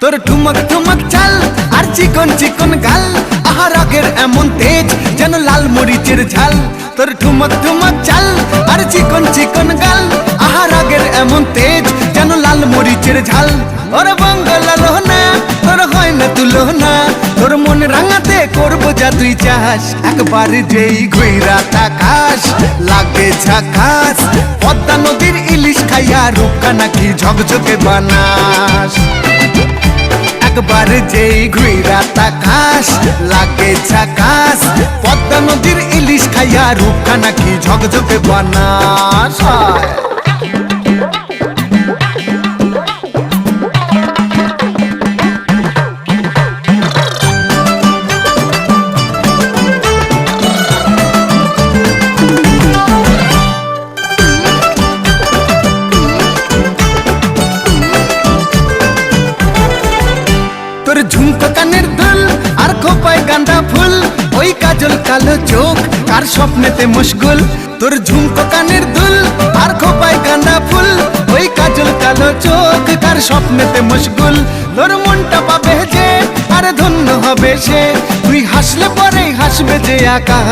তোর ঠুমক ঠুমক চাল আর চিকন চিকন গাল, আহা রাগের এমন তেজ যেন লাল মরিচের ঝাল। তোর ঠুমক ঠুমক চাল আর চিকন চিকন গাল, আহা রাগের এমন তেজ যেন লাল মরিচের ঝাল। ওরে বঙ্গলা লোহনা তোর হয় না তুলনা, তোর মন রাঙাতে করবো যা তুই চাস। একবার যেই ঘুইরা তাকাস লাগে ঝাকাস, পদ্মা নদীর ইলিশ খাইয়া রূপকা নাকি ঝকঝকে বানাস। একবার যেই ঘুইরা তাকাস লাগে ঝাকাস, পদ্মা নদীর ইলিশ খাইয়া রূপকা নাকি ঝকঝকে বানাস। তোর ঝুমকো কানের দুল আর খোপায় গাঁদা ফুল, ওই কাজল কালো চোখ কার স্বপ্নেতে মশগুল। তোর ঝুমকো কানের দুল আর খোপায় গাঁদা ফুল, ওই কাজল কালো চোখ কার স্বপ্নেতে মশগুল। তোর মনটা পাবে যে আর ধন্য হবে সে, তুই হাসলে পরেই হাসবে যে আকাশ।